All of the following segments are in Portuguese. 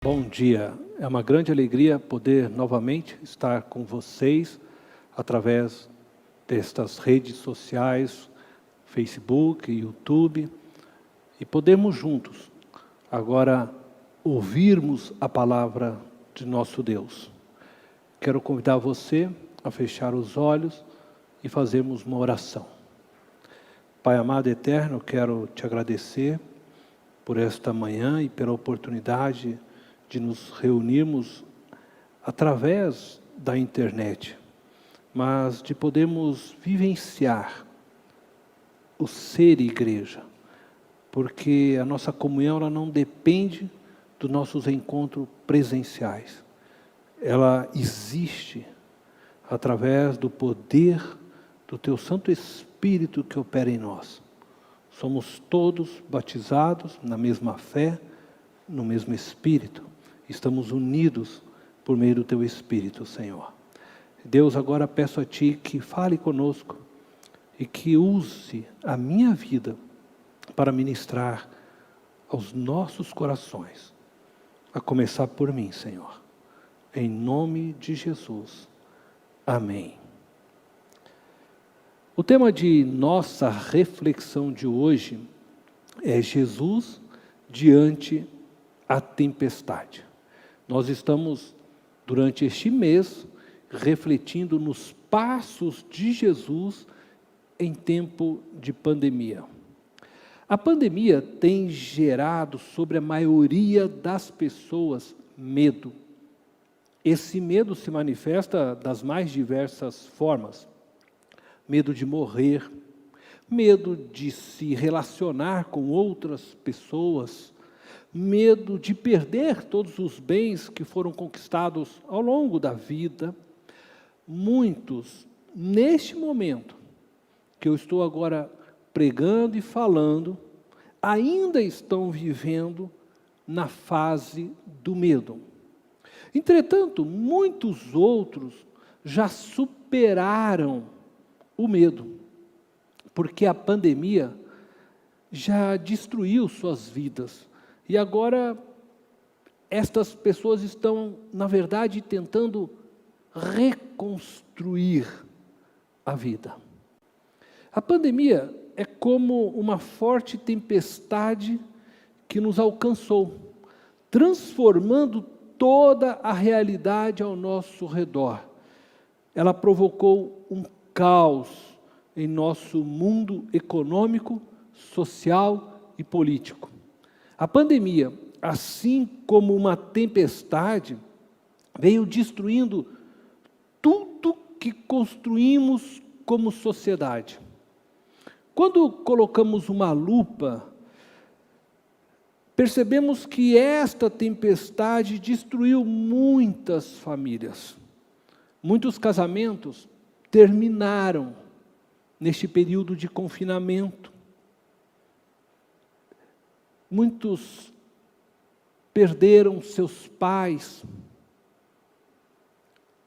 Bom dia, é uma grande alegria poder novamente estar com vocês através destas redes sociais, Facebook, YouTube, e podermos juntos agora ouvirmos a palavra de nosso Deus. Quero convidar você a fechar os olhos e fazermos uma oração. Pai amado e eterno, eu quero te agradecer por esta manhã e pela oportunidade de nos reunirmos através da internet, mas de podermos vivenciar o ser igreja, porque a nossa comunhão ela não depende dos nossos encontros presenciais, ela existe através do poder do Teu Santo Espírito que opera em nós. Somos todos batizados na mesma fé, no mesmo Espírito. Estamos unidos por meio do Teu Espírito, Senhor. Deus, agora peço a Ti que fale conosco e que use a minha vida para ministrar aos nossos corações, a começar por mim, Senhor. Em nome de Jesus. Amém. O tema de nossa reflexão de hoje é Jesus diante a tempestade. Nós estamos, durante este mês, refletindo nos passos de Jesus em tempo de pandemia. A pandemia tem gerado sobre a maioria das pessoas medo. Esse medo se manifesta das mais diversas formas. Medo de morrer, medo de se relacionar com outras pessoas, medo de perder todos os bens que foram conquistados ao longo da vida. Muitos, neste momento que eu estou agora pregando e falando, ainda estão vivendo na fase do medo. Entretanto, muitos outros já superaram o medo, porque a pandemia já destruiu suas vidas. E agora, estas pessoas estão, na verdade, tentando reconstruir a vida. A pandemia é como uma forte tempestade que nos alcançou, transformando toda a realidade ao nosso redor. Ela provocou um caos em nosso mundo econômico, social e político. A pandemia, assim como uma tempestade, veio destruindo tudo que construímos como sociedade. Quando colocamos uma lupa, percebemos que esta tempestade destruiu muitas famílias. Muitos casamentos terminaram neste período de confinamento. Muitos perderam seus pais,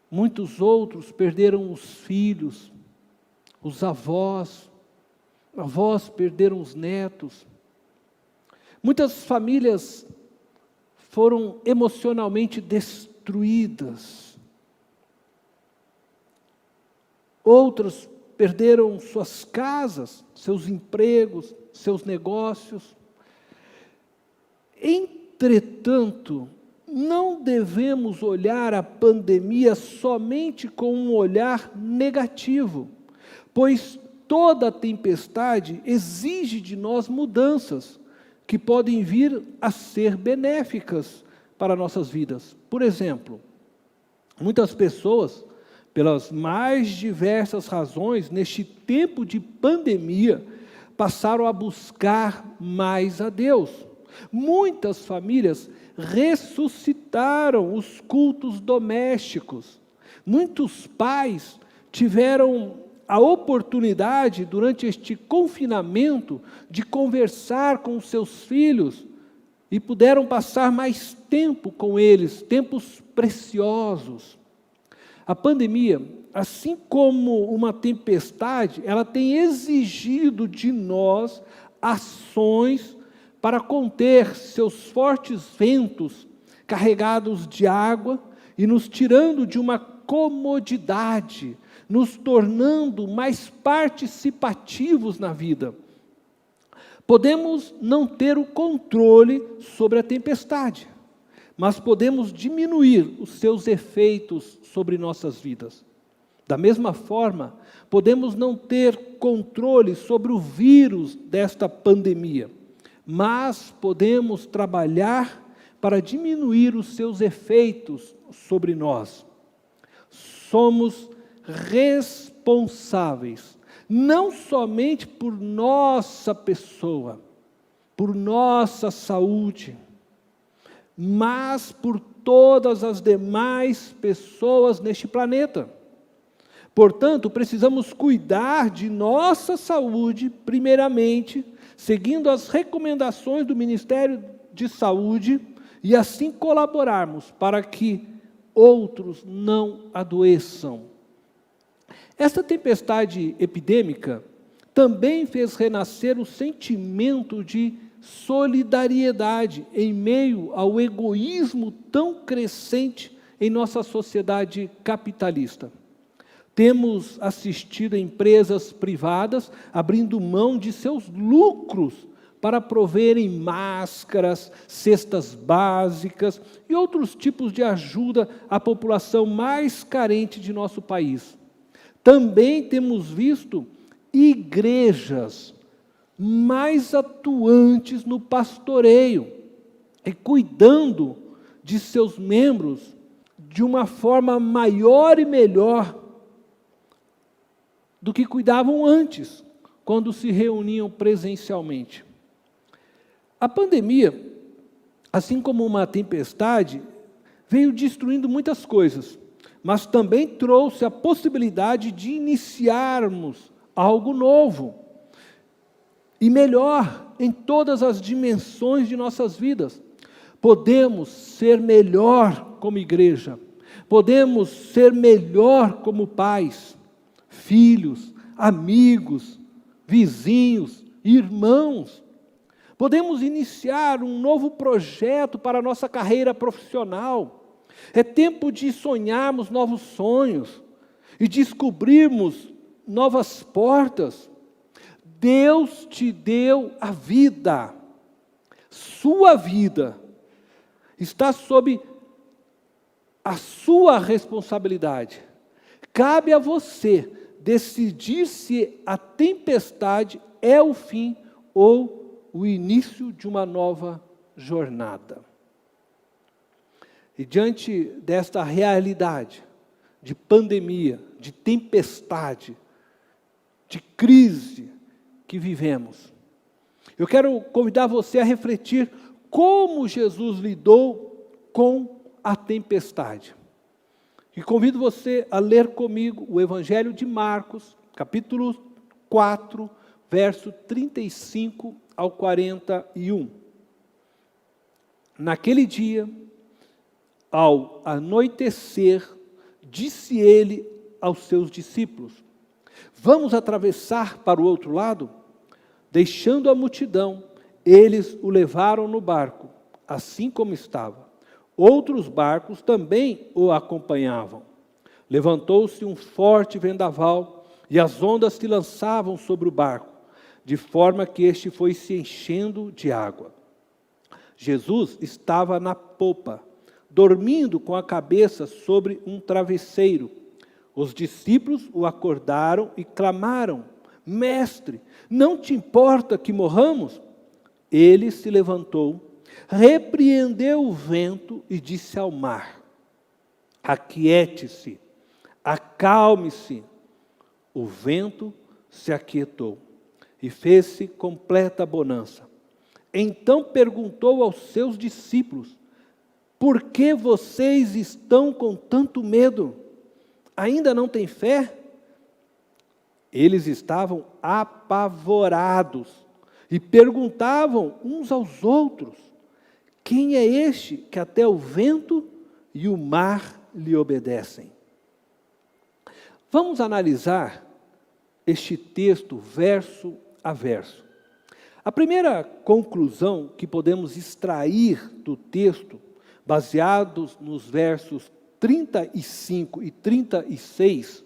muitos outros perderam os filhos, os avós perderam os netos. Muitas famílias foram emocionalmente destruídas. Outras perderam suas casas, seus empregos, seus negócios. Entretanto, não devemos olhar a pandemia somente com um olhar negativo, pois toda tempestade exige de nós mudanças que podem vir a ser benéficas para nossas vidas. Por exemplo, muitas pessoas, pelas mais diversas razões, neste tempo de pandemia, passaram a buscar mais a Deus. Muitas famílias ressuscitaram os cultos domésticos. Muitos pais tiveram a oportunidade, durante este confinamento, de conversar com os seus filhos e puderam passar mais tempo com eles, tempos preciosos. A pandemia, assim como uma tempestade, ela tem exigido de nós ações para conter seus fortes ventos carregados de água e nos tirando de uma comodidade, nos tornando mais participativos na vida. Podemos não ter o controle sobre a tempestade, mas podemos diminuir os seus efeitos sobre nossas vidas. Da mesma forma, podemos não ter controle sobre o vírus desta pandemia, mas podemos trabalhar para diminuir os seus efeitos sobre nós. Somos responsáveis, não somente por nossa pessoa, por nossa saúde, mas por todas as demais pessoas neste planeta. Portanto, precisamos cuidar de nossa saúde, primeiramente, seguindo as recomendações do Ministério de Saúde, e assim colaborarmos para que outros não adoeçam. Esta tempestade epidêmica também fez renascer o sentimento de solidariedade em meio ao egoísmo tão crescente em nossa sociedade capitalista. Temos assistido a empresas privadas abrindo mão de seus lucros para proverem máscaras, cestas básicas e outros tipos de ajuda à população mais carente de nosso país. Também temos visto igrejas mais atuantes no pastoreio e cuidando de seus membros de uma forma maior e melhor do que cuidavam antes, quando se reuniam presencialmente. A pandemia, assim como uma tempestade, veio destruindo muitas coisas, mas também trouxe a possibilidade de iniciarmos algo novo e melhor em todas as dimensões de nossas vidas. Podemos ser melhor como igreja, podemos ser melhor como pais, filhos, amigos, vizinhos, irmãos. Podemos iniciar um novo projeto para a nossa carreira profissional. É tempo de sonharmos novos sonhos e descobrirmos novas portas. Deus te deu a vida. Sua vida está sob a sua responsabilidade. Cabe a você decidir se a tempestade é o fim ou o início de uma nova jornada. E diante desta realidade de pandemia, de tempestade, de crise que vivemos, eu quero convidar você a refletir como Jesus lidou com a tempestade. E convido você a ler comigo o Evangelho de Marcos, capítulo 4, verso 35 ao 41. Naquele dia, ao anoitecer, disse ele aos seus discípulos: vamos atravessar para o outro lado? Deixando a multidão, eles o levaram no barco, assim como estava. Outros barcos também o acompanhavam. Levantou-se um forte vendaval, e as ondas se lançavam sobre o barco, de forma que este foi se enchendo de água. Jesus estava na popa, dormindo com a cabeça sobre um travesseiro. Os discípulos o acordaram e clamaram: Mestre, não te importa que morramos? Ele se levantou, repreendeu o vento e disse ao mar: aquiete-se, acalme-se. O vento se aquietou e fez-se completa bonança. Então perguntou aos seus discípulos: por que vocês estão com tanto medo? Ainda não têm fé? Eles estavam apavorados e perguntavam uns aos outros: quem é este que até o vento e o mar lhe obedecem? Vamos analisar este texto verso a verso. A primeira conclusão que podemos extrair do texto baseados nos versos 35 e 36,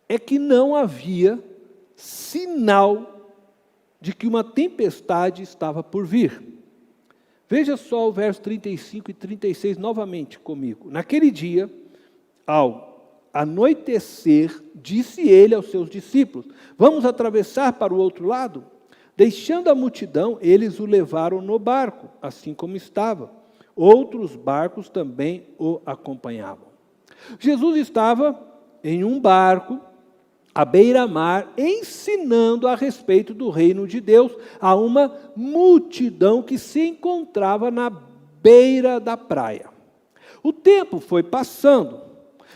é que não havia sinal de que uma tempestade estava por vir. Veja só o verso 35 e 36 novamente comigo. Naquele dia, ao anoitecer, disse ele aos seus discípulos: vamos atravessar para o outro lado? Deixando a multidão, eles o levaram no barco, assim como estava. Outros barcos também o acompanhavam. Jesus estava em um barco, à beira-mar, ensinando a respeito do reino de Deus a uma multidão que se encontrava na beira da praia. O tempo foi passando,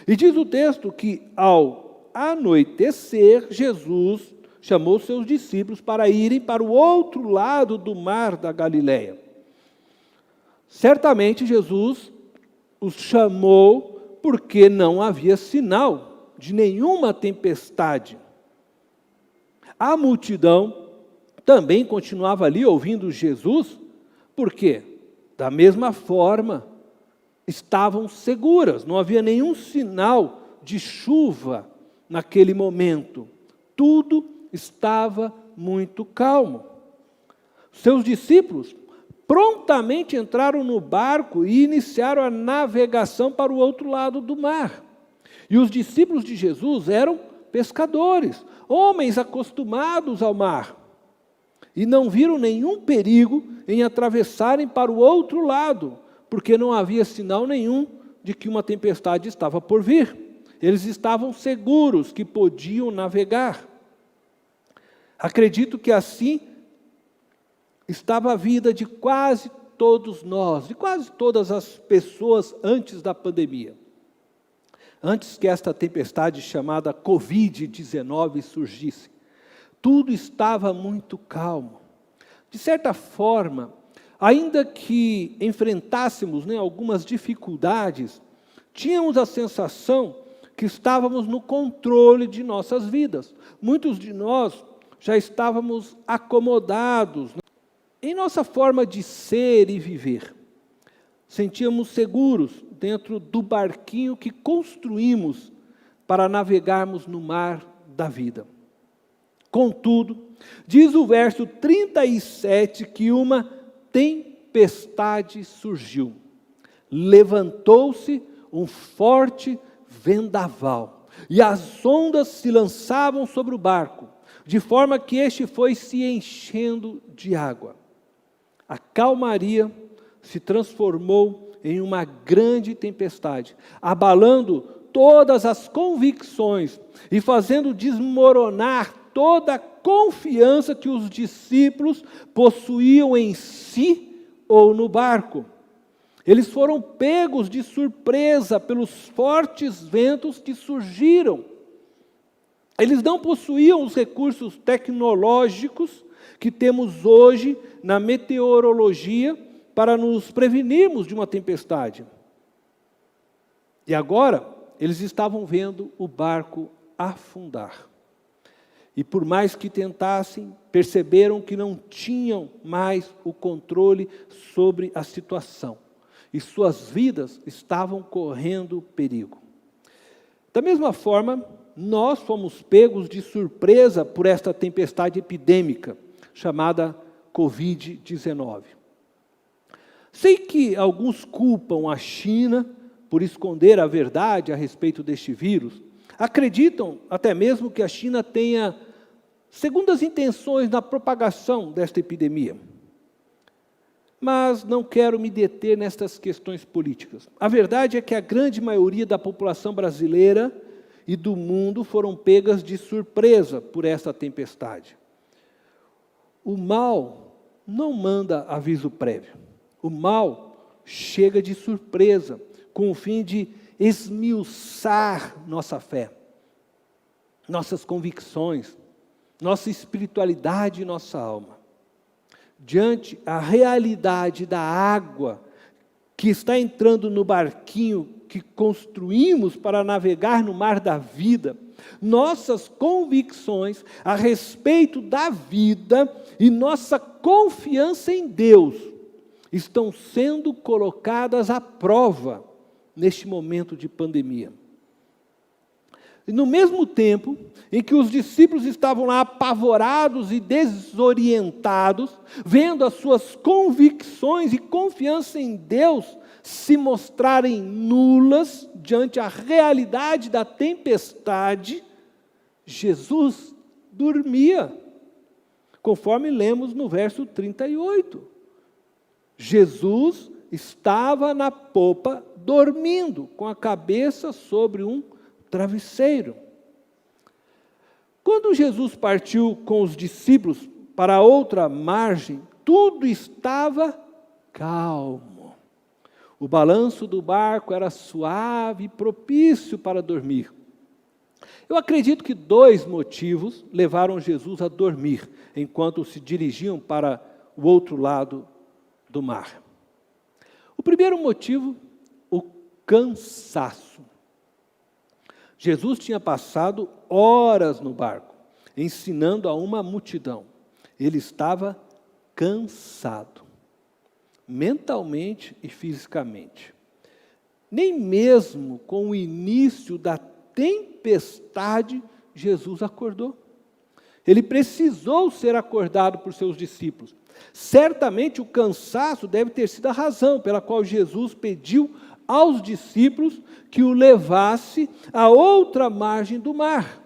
e diz o texto que, ao anoitecer, Jesus chamou seus discípulos para irem para o outro lado do mar da Galileia. Certamente Jesus os chamou porque não havia sinal de nenhuma tempestade. A multidão também continuava ali ouvindo Jesus, porque, da mesma forma, estavam seguras, não havia nenhum sinal de chuva naquele momento. Tudo estava muito calmo. Seus discípulos prontamente entraram no barco e iniciaram a navegação para o outro lado do mar. E os discípulos de Jesus eram pescadores, homens acostumados ao mar, e não viram nenhum perigo em atravessarem para o outro lado, porque não havia sinal nenhum de que uma tempestade estava por vir. Eles estavam seguros que podiam navegar. Acredito que assim estava a vida de quase todos nós, de quase todas as pessoas antes da pandemia. Antes que esta tempestade chamada Covid-19 surgisse, tudo estava muito calmo. De certa forma, ainda que enfrentássemos algumas dificuldades, tínhamos a sensação que estávamos no controle de nossas vidas. Muitos de nós já estávamos acomodados em nossa forma de ser e viver. Sentíamos seguros dentro do barquinho que construímos para navegarmos no mar da vida. Contudo, diz o verso 37 que uma tempestade surgiu. Levantou-se um forte vendaval, e as ondas se lançavam sobre o barco, de forma que este foi se enchendo de água. A calmaria se transformou em uma grande tempestade, abalando todas as convicções e fazendo desmoronar toda a confiança que os discípulos possuíam em si ou no barco. Eles foram pegos de surpresa pelos fortes ventos que surgiram. Eles não possuíam os recursos tecnológicos que temos hoje na meteorologia para nos prevenirmos de uma tempestade. E agora, eles estavam vendo o barco afundar. E por mais que tentassem, perceberam que não tinham mais o controle sobre a situação. E suas vidas estavam correndo perigo. Da mesma forma, nós fomos pegos de surpresa por esta tempestade epidêmica, chamada Covid-19. Sei que alguns culpam a China por esconder a verdade a respeito deste vírus. Acreditam até mesmo que a China tenha segundas intenções na propagação desta epidemia. Mas não quero me deter nestas questões políticas. A verdade é que a grande maioria da população brasileira e do mundo foram pegas de surpresa por esta tempestade. O mal não manda aviso prévio. O mal chega de surpresa, com o fim de esmiuçar nossa fé, nossas convicções, nossa espiritualidade e nossa alma. Diante a realidade da água que está entrando no barquinho que construímos para navegar no mar da vida, nossas convicções a respeito da vida e nossa confiança em Deus estão sendo colocadas à prova neste momento de pandemia. E no mesmo tempo em que os discípulos estavam lá apavorados e desorientados, vendo as suas convicções e confiança em Deus se mostrarem nulas diante a realidade da tempestade, Jesus dormia, conforme lemos no verso 38. Jesus estava na popa dormindo, com a cabeça sobre um travesseiro. Quando Jesus partiu com os discípulos para outra margem, tudo estava calmo. O balanço do barco era suave e propício para dormir. Eu acredito que 2 motivos levaram Jesus a dormir, enquanto se dirigiam para o outro lado do mar. O primeiro motivo, o cansaço. Jesus tinha passado horas no barco, ensinando a uma multidão. Ele estava cansado, mentalmente e fisicamente. Nem mesmo com o início da tempestade, Jesus acordou. Ele precisou ser acordado por seus discípulos. Certamente o cansaço deve ter sido a razão pela qual Jesus pediu aos discípulos que o levasse a outra margem do mar.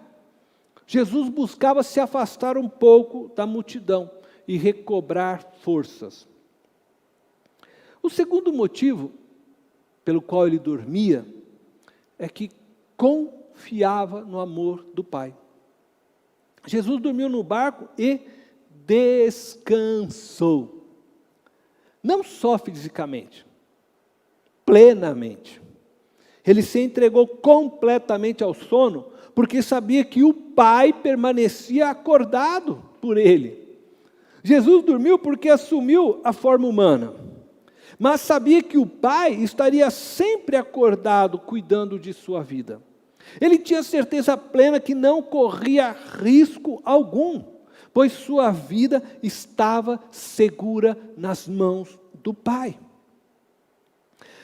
Jesus buscava se afastar um pouco da multidão e recobrar forças. O segundo motivo pelo qual ele dormia é que confiava no amor do Pai. Jesus dormiu no barco e descansou. Não só fisicamente, plenamente. Ele se entregou completamente ao sono, porque sabia que o Pai permanecia acordado por ele. Jesus dormiu porque assumiu a forma humana, mas sabia que o Pai estaria sempre acordado, cuidando de sua vida. Ele tinha certeza plena que não corria risco algum, pois sua vida estava segura nas mãos do Pai.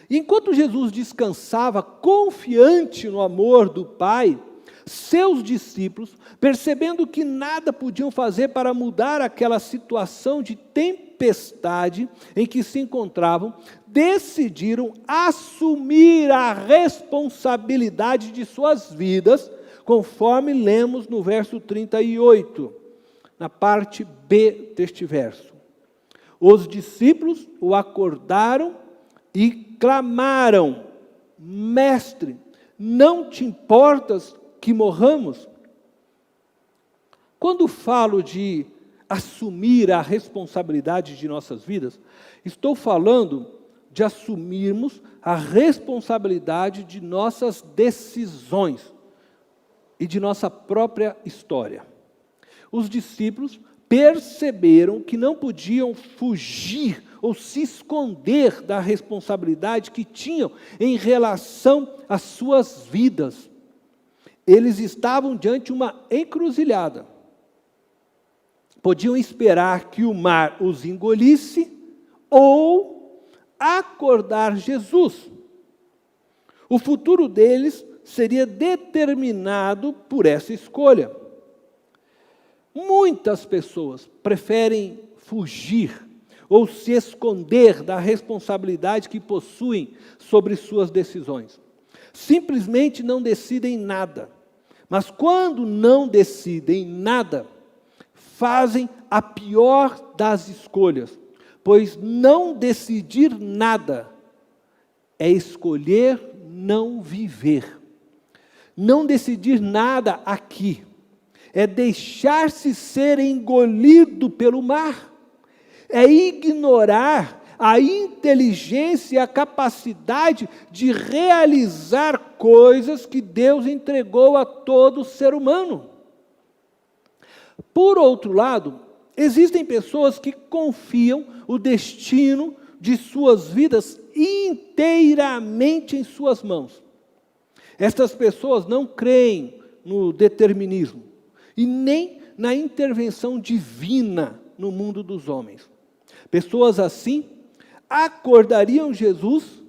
E enquanto Jesus descansava, confiante no amor do Pai, seus discípulos, percebendo que nada podiam fazer para mudar aquela situação de tempestade em que se encontravam, decidiram assumir a responsabilidade de suas vidas, conforme lemos no verso 38, na parte B deste verso. Os discípulos o acordaram e clamaram: Mestre, não te importas que morramos? Quando falo de assumir a responsabilidade de nossas vidas, estou falando de assumirmos a responsabilidade de nossas decisões e de nossa própria história. Os discípulos perceberam que não podiam fugir ou se esconder da responsabilidade que tinham em relação às suas vidas. Eles estavam diante de uma encruzilhada. Podiam esperar que o mar os engolisse ou acordar Jesus. O futuro deles seria determinado por essa escolha. Muitas pessoas preferem fugir ou se esconder da responsabilidade que possuem sobre suas decisões. Simplesmente não decidem nada. Mas quando não decidem nada, fazem a pior das escolhas, pois não decidir nada é escolher não viver. Não decidir nada aqui é deixar-se ser engolido pelo mar, é ignorar a inteligência e a capacidade de realizar coisas que Deus entregou a todo ser humano. Por outro lado, existem pessoas que confiam o destino de suas vidas inteiramente em suas mãos. Estas pessoas não creem no determinismo e nem na intervenção divina no mundo dos homens. Pessoas assim acordariam Jesus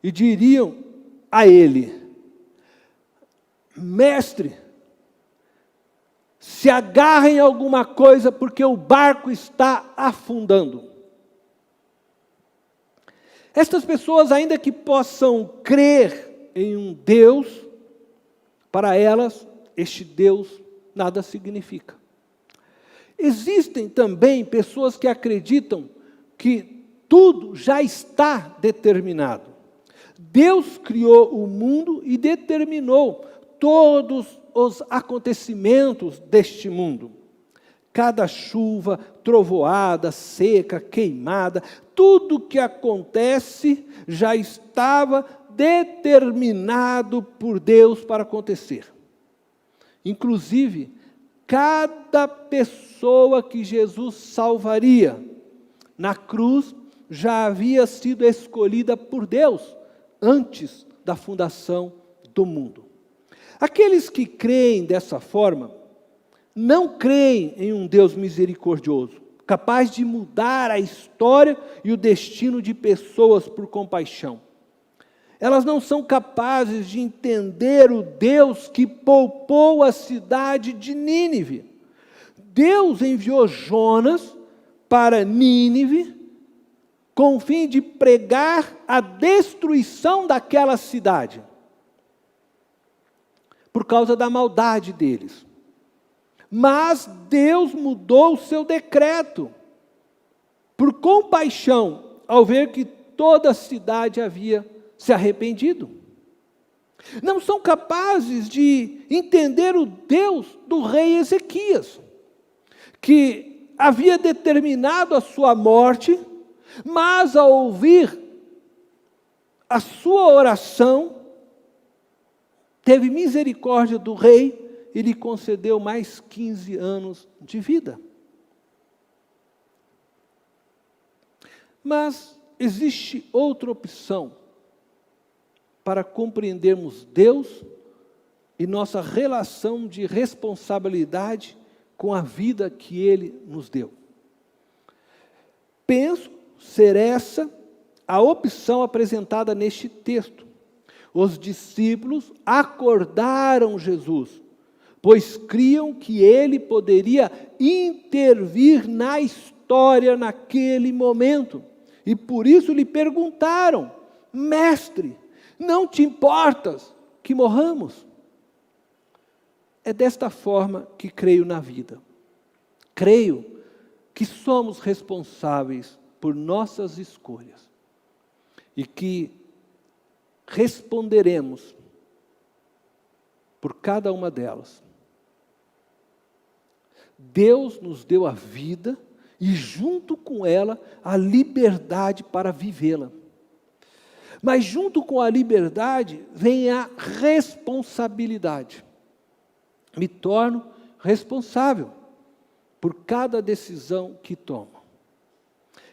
e diriam a ele: mestre, se agarra em alguma coisa porque o barco está afundando. Estas pessoas, ainda que possam crer em um Deus, para elas, este Deus nada significa. Existem também pessoas que acreditam que tudo já está determinado. Deus criou o mundo e determinou todos os acontecimentos deste mundo. Cada chuva, trovoada, seca, queimada, tudo que acontece já estava determinado por Deus para acontecer. Inclusive, cada pessoa que Jesus salvaria na cruz já havia sido escolhida por Deus antes da fundação do mundo. Aqueles que creem dessa forma não creem em um Deus misericordioso, capaz de mudar a história e o destino de pessoas por compaixão. Elas não são capazes de entender o Deus que poupou a cidade de Nínive. Deus enviou Jonas para Nínive com o fim de pregar a destruição daquela cidade, por causa da maldade deles. Mas Deus mudou o seu decreto, por compaixão, ao ver que toda a cidade havia se arrependido. Não são capazes de entender o Deus do rei Ezequias, que havia determinado a sua morte, mas ao ouvir a sua oração, teve misericórdia do rei e lhe concedeu mais 15 anos de vida. Mas existe outra opção para compreendermos Deus e nossa relação de responsabilidade com a vida que Ele nos deu. Penso ser essa a opção apresentada neste texto. Os discípulos acordaram Jesus, pois criam que Ele poderia intervir na história naquele momento. E por isso lhe perguntaram: mestre, não te importas que morramos? É desta forma que creio na vida. Creio que somos responsáveis por nossas escolhas e que responderemos por cada uma delas. Deus nos deu a vida e junto com ela a liberdade para vivê-la. Mas junto com a liberdade vem a responsabilidade. Me torno responsável por cada decisão que tomo.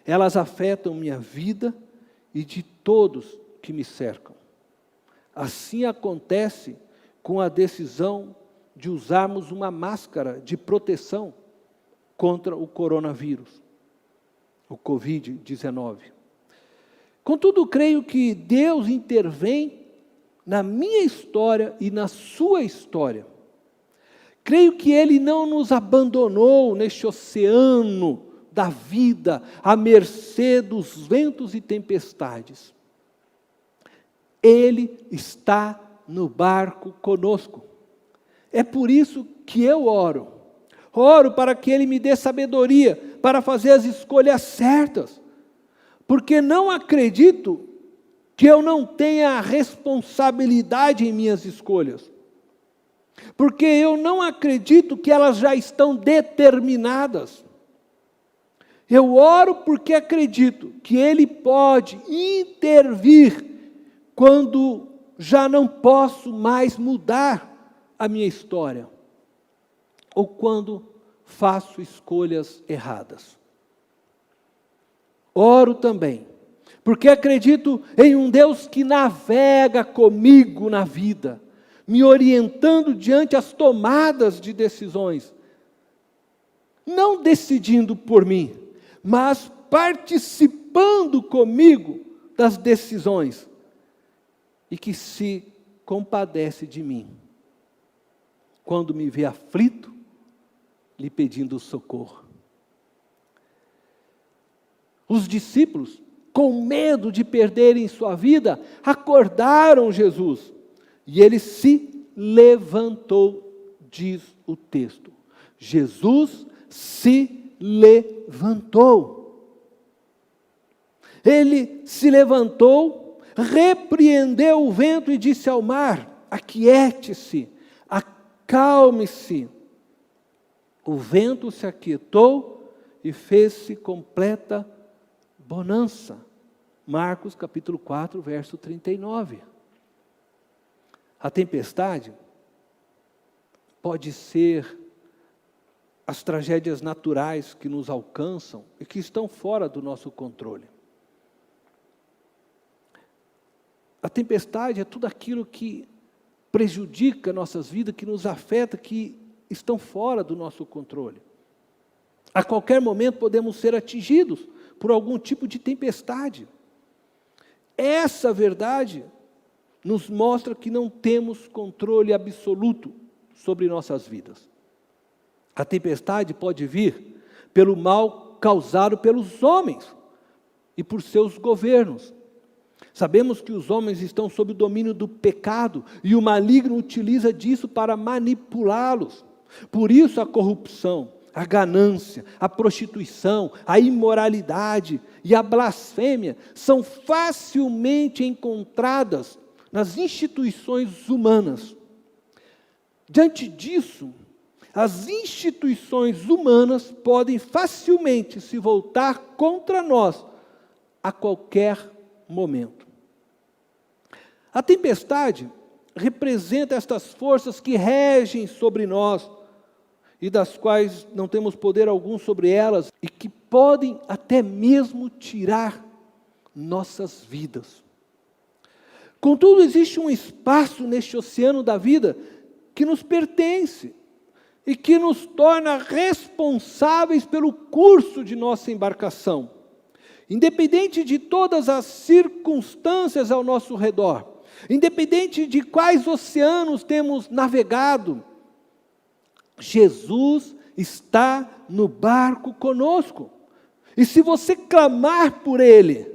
Elas afetam minha vida e de todos que me cercam. Assim acontece com a decisão de usarmos uma máscara de proteção contra o coronavírus, o Covid-19. Contudo, creio que Deus intervém na minha história e na sua história. Creio que Ele não nos abandonou neste oceano da vida, à mercê dos ventos e tempestades. Ele está no barco conosco. É por isso que eu oro. Oro para que Ele me dê sabedoria para fazer as escolhas certas. Porque não acredito que eu não tenha responsabilidade em minhas escolhas. Porque eu não acredito que elas já estão determinadas. Eu oro porque acredito que Ele pode intervir quando já não posso mais mudar a minha história, ou quando faço escolhas erradas. Oro também, porque acredito em um Deus que navega comigo na vida, me orientando diante as tomadas de decisões, não decidindo por mim, mas participando participando comigo das decisões e que se compadece de mim quando me vê aflito, lhe pedindo socorro. Os discípulos, com medo de perderem sua vida, acordaram Jesus. E ele se levantou, diz o texto. Jesus se levantou. Ele se levantou, repreendeu o vento e disse ao mar: aquiete-se, acalme-se. O vento se aquietou e fez-se completa bonança. Marcos capítulo 4, verso 39. A tempestade pode ser as tragédias naturais que nos alcançam e que estão fora do nosso controle. A tempestade é tudo aquilo que prejudica nossas vidas, que nos afeta, que estão fora do nosso controle. A qualquer momento podemos ser atingidos por algum tipo de tempestade. Essa verdade nos mostra que não temos controle absoluto sobre nossas vidas. A tempestade pode vir pelo mal causado pelos homens e por seus governos. Sabemos que os homens estão sob o domínio do pecado e o maligno utiliza disso para manipulá-los. Por isso a corrupção, a ganância, a prostituição, a imoralidade e a blasfêmia são facilmente encontradas nas instituições humanas. Diante disso, as instituições humanas podem facilmente se voltar contra nós a qualquer momento. A tempestade representa estas forças que regem sobre nós e das quais não temos poder algum sobre elas e que podem até mesmo tirar nossas vidas. Contudo, existe um espaço neste oceano da vida que nos pertence e que nos torna responsáveis pelo curso de nossa embarcação. Independente de todas as circunstâncias ao nosso redor, independente de quais oceanos temos navegado, Jesus está no barco conosco. E se você clamar por Ele,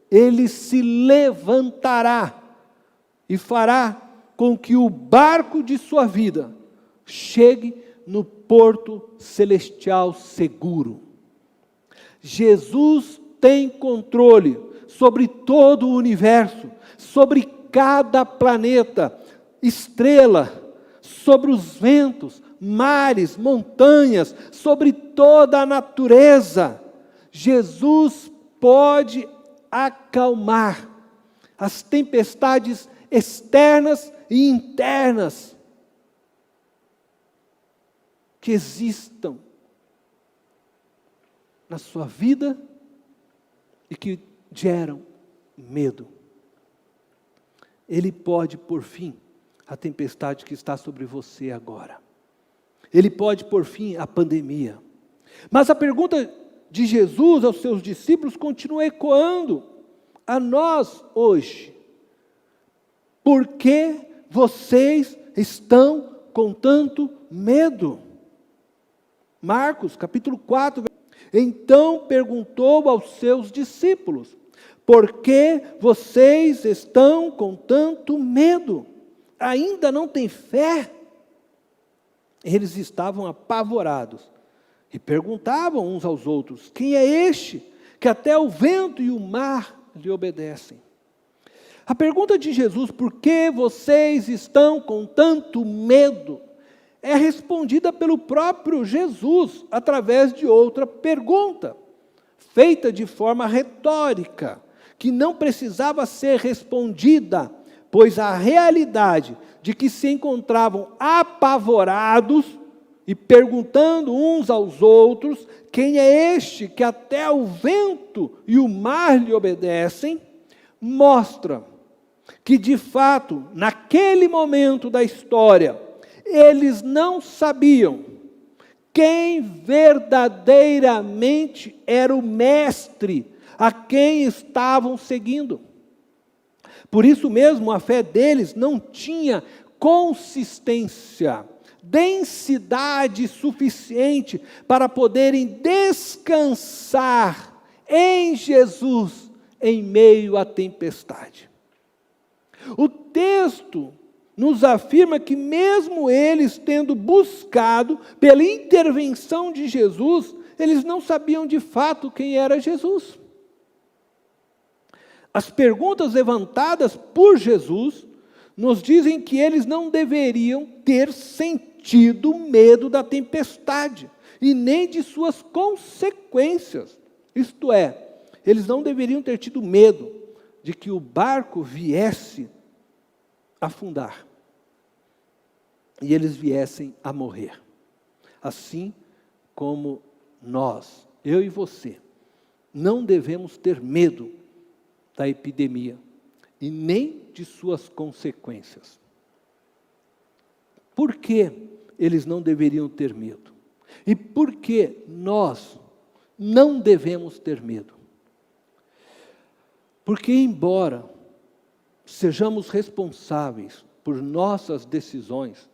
Ele se levantará e fará com que o barco de sua vida chegue no porto celestial seguro. Jesus tem controle sobre todo o universo, sobre cada planeta, estrela, sobre os ventos, mares, montanhas, sobre toda a natureza. Jesus pode acalmar as tempestades externas e internas que existam na sua vida e que geram medo. Ele pode pôr fim à tempestade que está sobre você agora. Ele pode pôr fim à pandemia. Mas a pergunta de Jesus aos seus discípulos continua ecoando a nós hoje. Por que vocês estão com tanto medo? Marcos, capítulo 4. Então perguntou aos seus discípulos: por que vocês estão com tanto medo? Ainda não têm fé? Eles estavam apavorados e perguntavam uns aos outros: quem é este que até o vento e o mar lhe obedecem? A pergunta de Jesus, por que vocês estão com tanto medo, é respondida pelo próprio Jesus, através de outra pergunta, feita de forma retórica, que não precisava ser respondida, pois a realidade de que se encontravam apavorados e perguntando uns aos outros, quem é este que até o vento e o mar lhe obedecem, mostra que de fato, naquele momento da história, eles não sabiam quem verdadeiramente era o mestre a quem estavam seguindo. Por isso mesmo, a fé deles não tinha consistência, densidade suficiente para poderem descansar em Jesus em meio à tempestade. O texto nos afirma que mesmo eles tendo buscado pela intervenção de Jesus, eles não sabiam de fato quem era Jesus. As perguntas levantadas por Jesus nos dizem que eles não deveriam ter sentido medo da tempestade e nem de suas consequências. Isto é, eles não deveriam ter tido medo de que o barco viesse afundar e eles viessem a morrer. Assim como nós, eu e você, não devemos ter medo da epidemia e nem de suas consequências. Por que eles não deveriam ter medo? E por que nós não devemos ter medo? Porque, embora sejamos responsáveis por nossas decisões,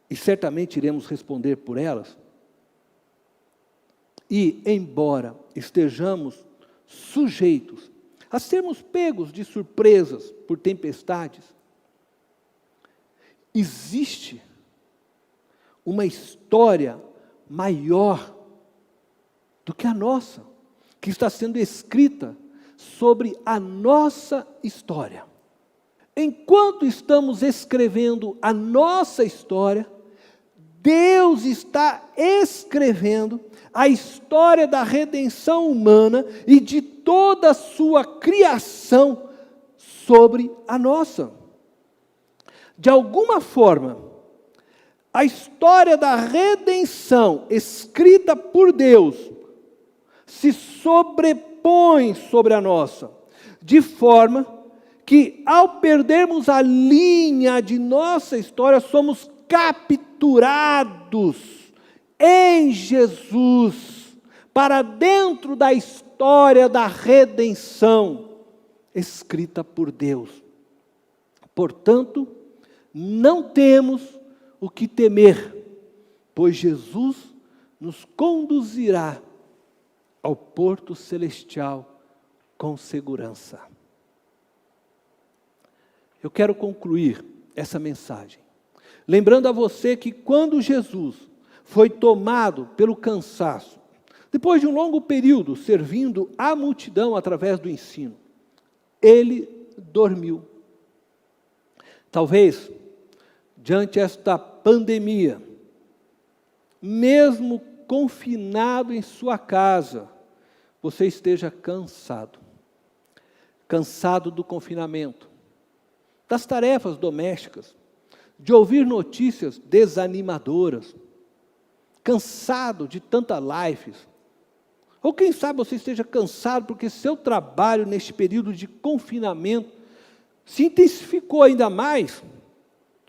e certamente iremos responder por elas, e embora estejamos sujeitos a sermos pegos de surpresas por tempestades, existe uma história maior do que a nossa, que está sendo escrita sobre a nossa história. Enquanto estamos escrevendo a nossa história, Deus está escrevendo a história da redenção humana e de toda a sua criação sobre a nossa. De alguma forma, a história da redenção escrita por Deus se sobrepõe sobre a nossa, de forma que, ao perdermos a linha de nossa história, somos capturados em Jesus, para dentro da história da redenção, escrita por Deus. Portanto, não temos o que temer, pois Jesus nos conduzirá ao porto celestial com segurança. Eu quero concluir essa mensagem, lembrando a você que quando Jesus foi tomado pelo cansaço, depois de um longo período servindo a multidão através do ensino, ele dormiu. Talvez, diante esta pandemia, mesmo confinado em sua casa, você esteja cansado. Cansado do confinamento, das tarefas domésticas, de ouvir notícias desanimadoras, cansado de tantas lives, ou quem sabe você esteja cansado porque seu trabalho neste período de confinamento se intensificou ainda mais,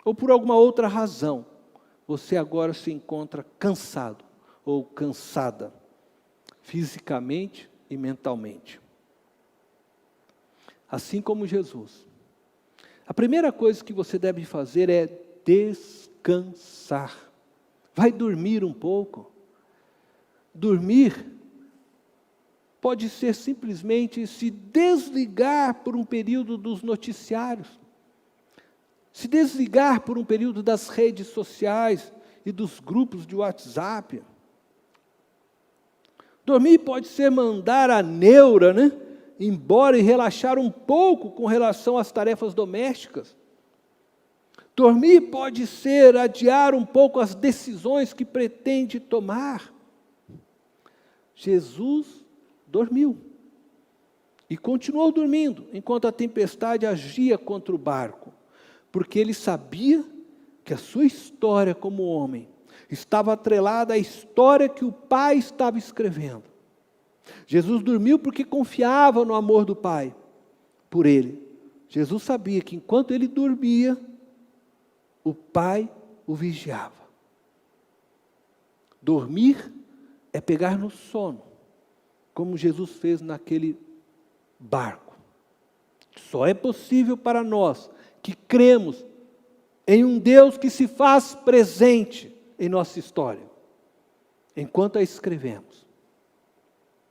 ou por alguma outra razão, você agora se encontra cansado ou cansada, fisicamente e mentalmente. Assim como Jesus, a primeira coisa que você deve fazer é descansar. Vai dormir um pouco. Dormir pode ser simplesmente se desligar por um período dos noticiários, se desligar por um período das redes sociais e dos grupos de WhatsApp. Dormir pode ser mandar a neura, embora e relaxar um pouco com relação às tarefas domésticas. Dormir pode ser adiar um pouco as decisões que pretende tomar. Jesus dormiu e continuou dormindo enquanto a tempestade agia contra o barco, porque ele sabia que a sua história como homem estava atrelada à história que o Pai estava escrevendo. Jesus dormiu porque confiava no amor do Pai por ele. Jesus sabia que enquanto ele dormia, o Pai o vigiava. Dormir é pegar no sono, como Jesus fez naquele barco. Só é possível para nós que cremos em um Deus que se faz presente em nossa história, enquanto a escrevemos.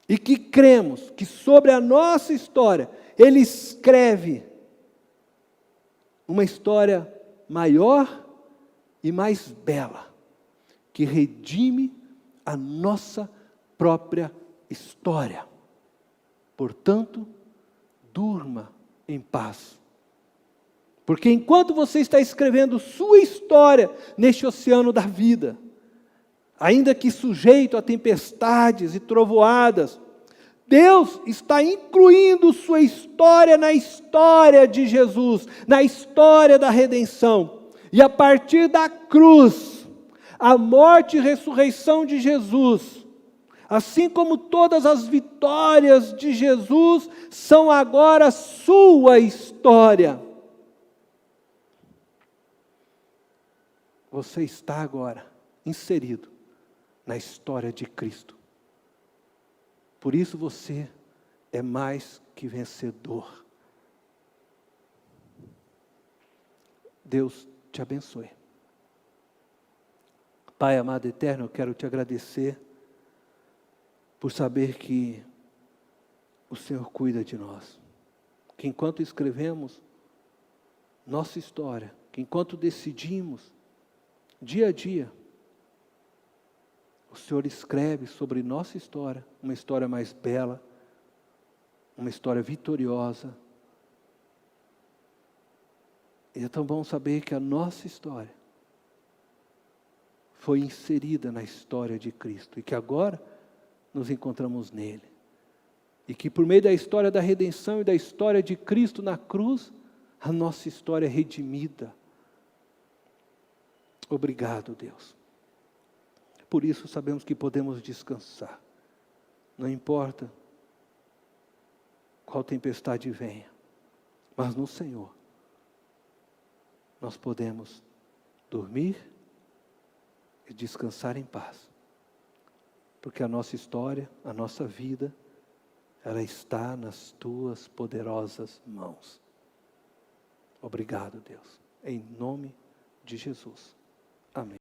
E que cremos que sobre a nossa história, Ele escreve uma história maior e mais bela, que redime a nossa própria história. Portanto, durma em paz. Porque enquanto você está escrevendo sua história neste oceano da vida, ainda que sujeito a tempestades e trovoadas, Deus está incluindo sua história na história de Jesus, na história da redenção. E a partir da cruz, a morte e ressurreição de Jesus, assim como todas as vitórias de Jesus, são agora sua história. Você está agora inserido na história de Cristo. Por isso você é mais que vencedor. Deus te abençoe. Pai amado eterno, eu quero te agradecer por saber que o Senhor cuida de nós. Que enquanto escrevemos nossa história, que enquanto decidimos, dia a dia, o Senhor escreve sobre nossa história, uma história mais bela, uma história vitoriosa. E é tão bom saber que a nossa história foi inserida na história de Cristo e que agora nos encontramos nele. E que por meio da história da redenção e da história de Cristo na cruz, a nossa história é redimida. Obrigado, Deus. Por isso sabemos que podemos descansar. Não importa qual tempestade venha, mas no Senhor nós podemos dormir e descansar em paz. Porque a nossa história, a nossa vida, ela está nas tuas poderosas mãos. Obrigado, Deus. Em nome de Jesus. Amém.